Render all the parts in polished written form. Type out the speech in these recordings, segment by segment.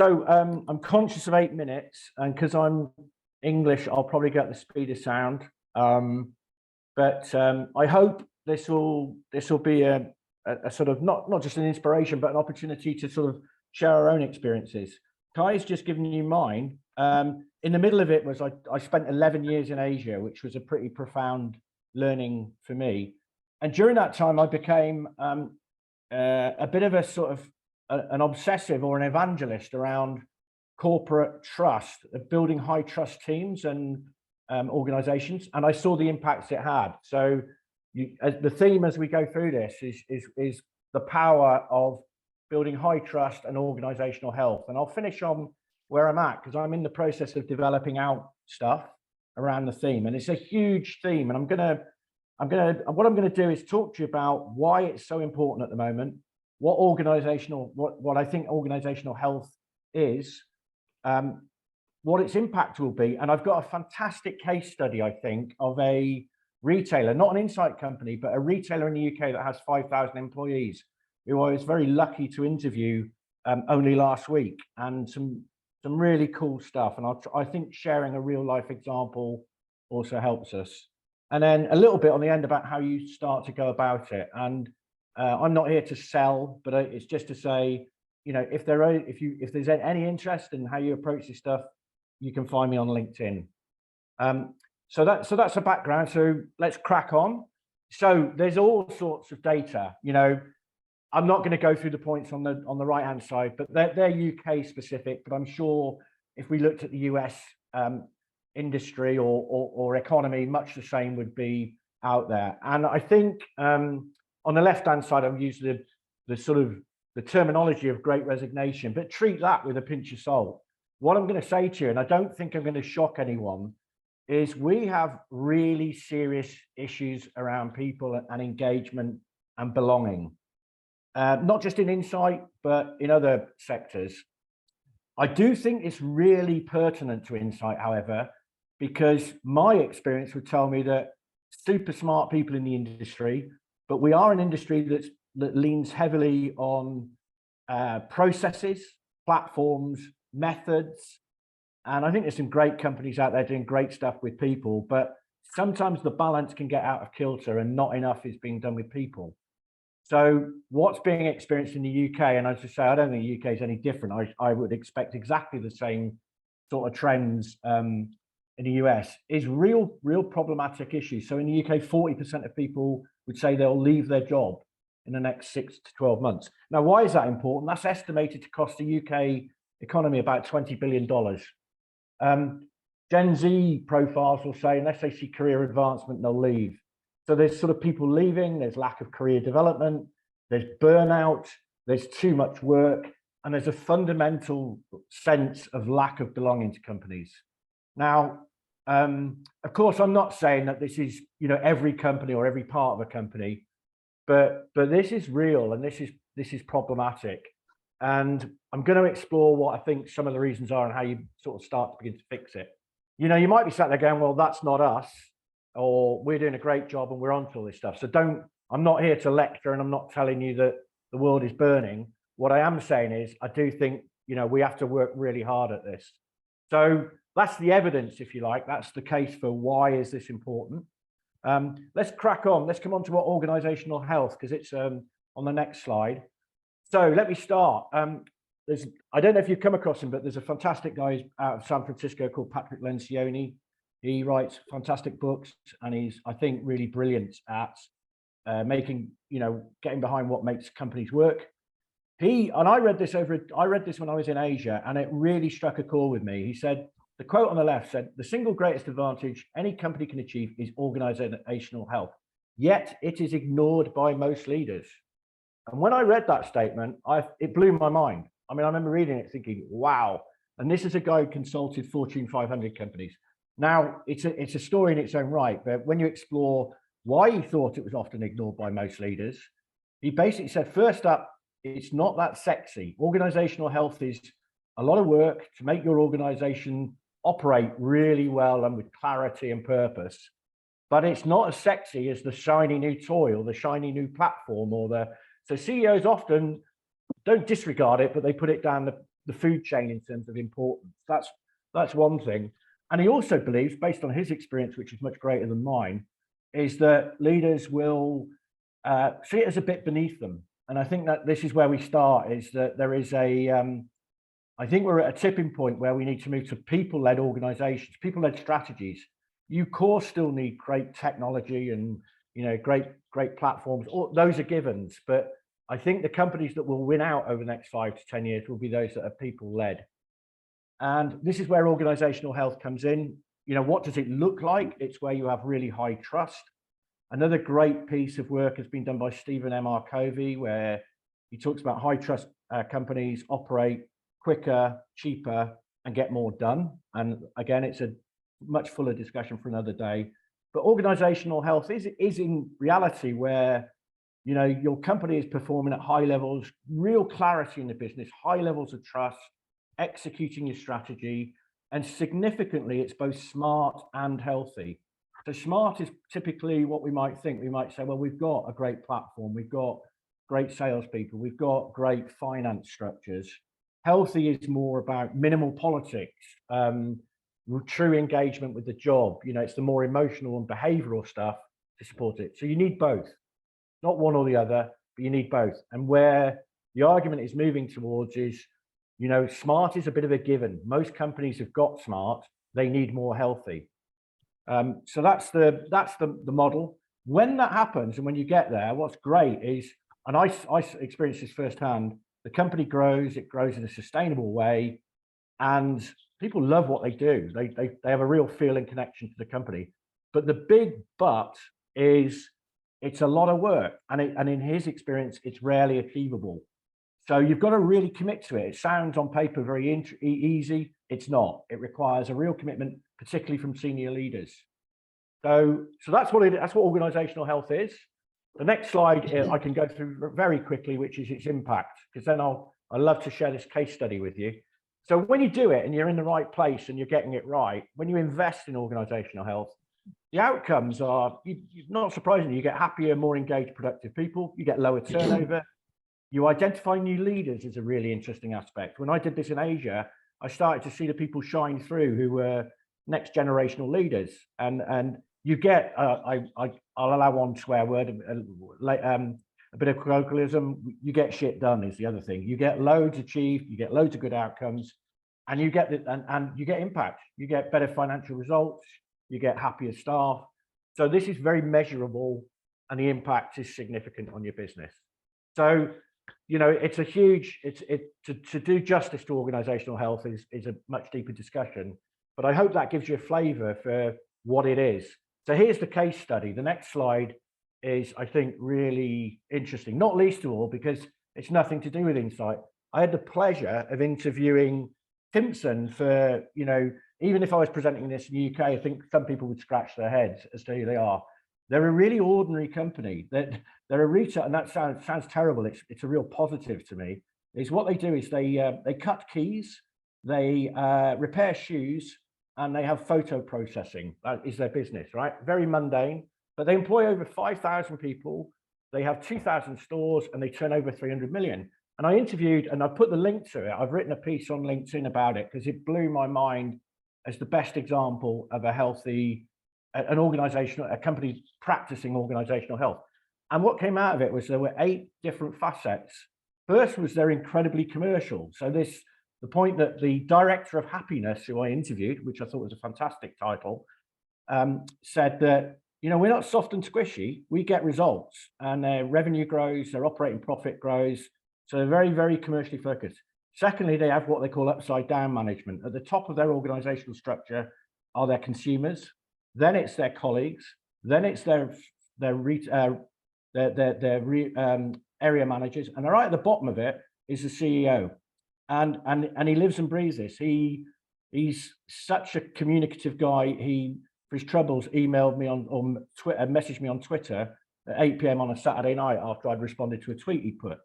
I'm conscious of 8 minutes, and because I'm English, I'll probably get the speed of sound. But I hope this will be a sort of not just an inspiration, but an opportunity to sort of share our own experiences. Kai's just given you mine. In the middle of it was I spent 11 years in Asia, which was a pretty profound learning for me. And during that time, I became a bit of a sort of an obsessive or an evangelist around corporate trust, building high trust teams and organizations. And I saw the impacts it had. So the theme as we go through this is the power of building high trust and organizational health. And I'll finish on where I'm at, because I'm in the process of developing out stuff around the theme. And it's a huge theme. And what I'm gonna do is talk to you about why it's so important at the moment, what I think organizational health is, what its impact will be. And I've got a fantastic case study, I think, of a retailer, not an insight company, but a retailer in the UK that has 5,000 employees, who I was very lucky to interview only last week, and some really cool stuff. And I think sharing a real life example also helps us. And then a little bit on the end about how you start to go about it. And I'm not here to sell, but it's just to say, you know, if there's any interest in how you approach this stuff, you can find me on LinkedIn. So that's a background. So let's crack on. So there's all sorts of data. You know, I'm not going to go through the points on the right hand side, but they're UK specific. But I'm sure if we looked at the US industry or economy, much the same would be out there. And I think on the left hand side, I've used the sort of the terminology of great resignation, but treat that with a pinch of salt. What I'm going to say to you, and I don't think I'm going to shock anyone, is we have really serious issues around people and engagement and belonging, not just in insight, but in other sectors. I do think it's really pertinent to insight, however, because my experience would tell me that super smart people in the industry, but we are an industry that leans heavily on processes, platforms, methods. And I think there's some great companies out there doing great stuff with people, but sometimes the balance can get out of kilter and not enough is being done with people. So what's being experienced in the UK, and as I say, I don't think the UK is any different. I would expect exactly the same sort of trends in the US, is real problematic issues. So in the UK, 40% of people would say they'll leave their job in the next 6 to 12 months. Now, why is that important? That's estimated to cost the UK economy about $20 billion. Gen Z profiles will say, unless they see career advancement, they'll leave. So there's sort of people leaving, there's lack of career development, there's burnout, there's too much work, and there's a fundamental sense of lack of belonging to companies. Now, of course, I'm not saying that this is, you know, every company or every part of a company, but this is real and this is problematic. And I'm going to explore what I think some of the reasons are and how you sort of start to begin to fix it. You know, you might be sat there going, well, that's not us, or we're doing a great job and we're onto all this stuff. So I'm not here to lecture, and I'm not telling you that the world is burning. What I am saying is I do think, you know, we have to work really hard at this. So that's the evidence, if you like. That's the case for why is this important. Let's crack on. Let's come on to what organizational health, because it's on the next slide. So let me start. I don't know if you've come across him, but there's a fantastic guy out of San Francisco called Patrick Lencioni. He writes fantastic books, and he's, I think, really brilliant at making, you know, getting behind what makes companies work. I read this when I was in Asia, and it really struck a chord with me. He said, the quote on the left said, the single greatest advantage any company can achieve is organizational health, yet it is ignored by most leaders. And when I read that statement, it blew my mind. I mean, I remember reading it thinking, wow. And this is a guy who consulted Fortune 500 companies. Now, it's a story in its own right, but when you explore why he thought it was often ignored by most leaders, he basically said, first up, it's not that sexy. Organizational health is a lot of work to make your organization operate really well and with clarity and purpose. But it's not as sexy as the shiny new toy or the shiny new platform so CEOs often don't disregard it, but they put it down the food chain in terms of importance. That's one thing. And he also believes, based on his experience, which is much greater than mine, is that leaders will see it as a bit beneath them. And I think that this is where we start, is that there is I think we're at a tipping point where we need to move to people-led organizations, people-led strategies. You, of course, still need great technology and, great platforms. All, those are givens. But I think the companies that will win out over the next 5 to 10 years will be those that are people-led. And this is where organizational health comes in. What does it look like? It's where you have really high trust. Another great piece of work has been done by Stephen MRxPros, where he talks about high trust companies operate quicker, cheaper, and get more done. And again, it's a much fuller discussion for another day. But organizational health is in reality where your company is performing at high levels, real clarity in the business, high levels of trust, executing your strategy, and significantly, it's both smart and healthy. So smart is typically what we might think. We might say, well, we've got a great platform, we've got great salespeople, we've got great finance structures. Healthy is more about minimal politics, true engagement with the job. It's the more emotional and behavioral stuff to support it. So you need both, not one or the other, but you need both. And where the argument is moving towards is, smart is a bit of a given. Most companies have got smart, they need more healthy. So that's the model. When that happens and when you get there, what's great is, and I experienced this firsthand, the company grows, it grows in a sustainable way, and people love what they do. They have a real feeling connection to the company. But the big but is it's a lot of work, and in his experience, it's rarely achievable. So you've got to really commit to it. It sounds on paper very easy. It's not. It requires a real commitment, particularly from senior leaders. So that's what organizational health is. The next slide I can go through very quickly, which is its impact, because then I'd love to share this case study with you. So when you do it and you're in the right place and you're getting it right, when you invest in organizational health, the outcomes are, not surprisingly, you get happier, more engaged, productive people, you get lower turnover. You identify new leaders is a really interesting aspect. When I did this in Asia, I started to see the people shine through who were next generational leaders. And you get, I'll allow one swear word, a bit of colloquialism, you get shit done is the other thing. You get loads achieved, you get loads of good outcomes, and you get and you get impact. You get better financial results, you get happier staff. So this is very measurable, and the impact is significant on your business. So, it's a huge, to do justice to organizational health is a much deeper discussion, but I hope that gives you a flavor for what it is. So here's the case study. The next slide is, I think, really interesting, not least of all because it's nothing to do with Insight. I had the pleasure of interviewing Timpson for, even if I was presenting this in the UK, I think some people would scratch their heads as to who they are. They're a really ordinary company. They're a retail, and that sounds terrible. It's a real positive to me. Is what they do is they cut keys, they repair shoes, and they have photo processing. That is their business, right? Very mundane, but they employ over 5,000 people. They have 2,000 stores, and they turn over 300 million. And I interviewed, and I put the link to it. I've written a piece on LinkedIn about it because it blew my mind as the best example of a healthy, a company practicing organizational health. And what came out of it was there were 8 different facets. First was they're incredibly commercial. So the point that the director of happiness, who I interviewed, which I thought was a fantastic title, said that, we're not soft and squishy, we get results, and their revenue grows, their operating profit grows. So they're very, very commercially focused. Secondly, they have what they call upside down management. At the top of their organizational structure are their consumers, then it's their colleagues, then it's their area managers, and right at the bottom of it is the CEO. And he lives and breathes this. He's such a communicative guy. He, for his troubles, emailed me on Twitter, messaged me on Twitter at 8 p.m. on a Saturday night after I'd responded to a tweet he put.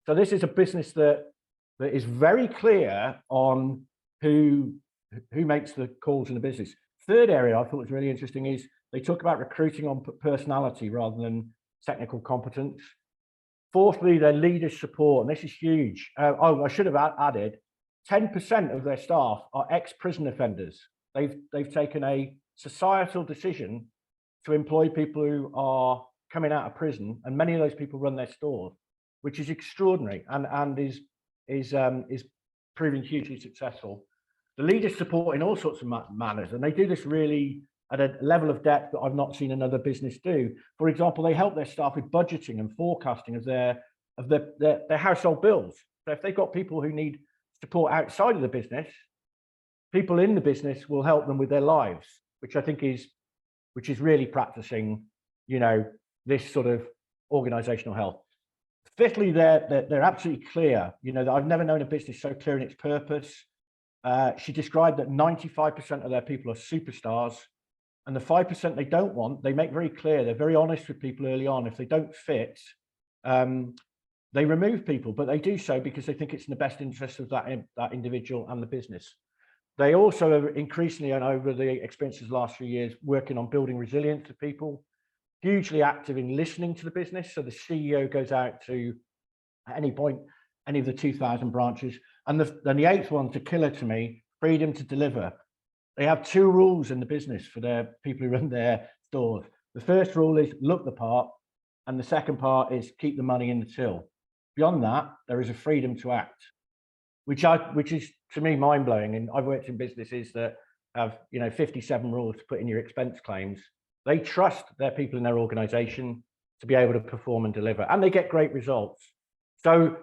So this is a business that is very clear on who makes the calls in the business. Third area I thought was really interesting is they talk about recruiting on personality rather than technical competence. Fourthly, their leaders support, and this is huge. I should have added 10% of their staff are ex-prison offenders. They've taken a societal decision to employ people who are coming out of prison, and many of those people run their stores, which is extraordinary and is proving hugely successful. The leaders support in all sorts of manners, and they do this really at a level of depth that I've not seen another business do. For example, they help their staff with budgeting and forecasting of their household bills. So if they've got people who need support outside of the business, people in the business will help them with their lives, which I think is really practicing, this sort of organizational health. Fifthly, they're absolutely clear. That I've never known a business so clear in its purpose. She described that 95% of their people are superstars, and the 5% they don't want, they make very clear. They're very honest with people early on. If they don't fit, they remove people, but they do so because they think it's in the best interest of that individual and the business. They also are increasingly, and over the experiences of the last few years, working on building resilience of people, hugely active in listening to the business. So the CEO goes out to, at any point, any of the 2,000 branches. And the eighth one, to killer to me, freedom to deliver. They have two rules in the business for their people who run their stores. The first rule is look the part, and the second part is keep the money in the till. Beyond that, there is a freedom to act, which is to me mind blowing. And I've worked in businesses that have 57 rules to put in your expense claims. They trust their people in their organization to be able to perform and deliver, and they get great results. So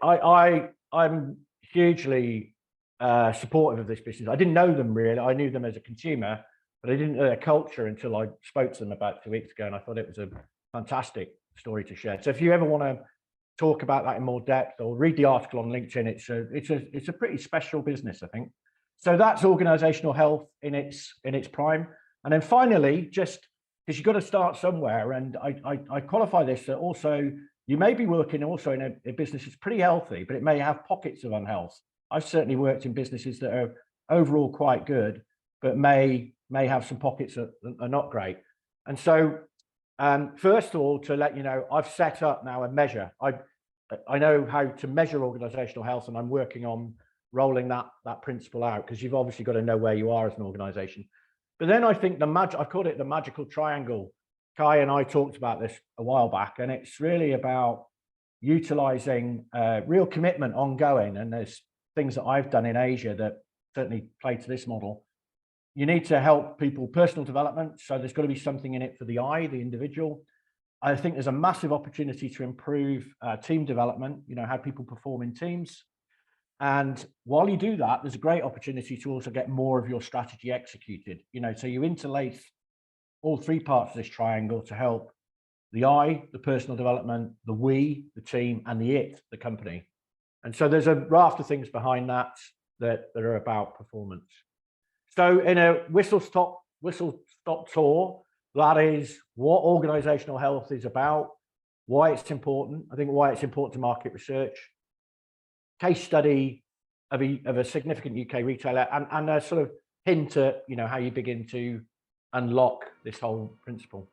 I'm hugely supportive of this business. I didn't know them really. I knew them as a consumer, but I didn't know their culture until I spoke to them about 2 weeks ago, and I thought it was a fantastic story to share. So if you ever want to talk about that in more depth, or read the article on LinkedIn, it's a pretty special business, I think. So that's organizational health in its prime. And then finally, just because you've got to start somewhere, and I qualify this that also you may be working also in a business that's pretty healthy, but it may have pockets of unhealth. I've certainly worked in businesses that are overall quite good, but may have some pockets that are not great. And so, first of all, to let you know, I've set up now a measure. I know how to measure organizational health, and I'm working on rolling that principle out, because you've obviously got to know where you are as an organization. But then I think I've called it the magical triangle. Kai and I talked about this a while back, and it's really about utilizing real commitment ongoing. And there's things that I've done in Asia that certainly play to this model. You need to help people personal development. So there's got to be something in it for the individual. I think there's a massive opportunity to improve team development, how people perform in teams. And while you do that, there's a great opportunity to also get more of your strategy executed. So you interlace all three parts of this triangle to help the the personal development, the we, the team, and the it, the company. And so there's a raft of things behind that are about performance. So in a whistle stop tour, that is what organizational health is about, why it's important. I think why it's important to market research, case study of a significant UK retailer, and a sort of hint at how you begin to unlock this whole principle.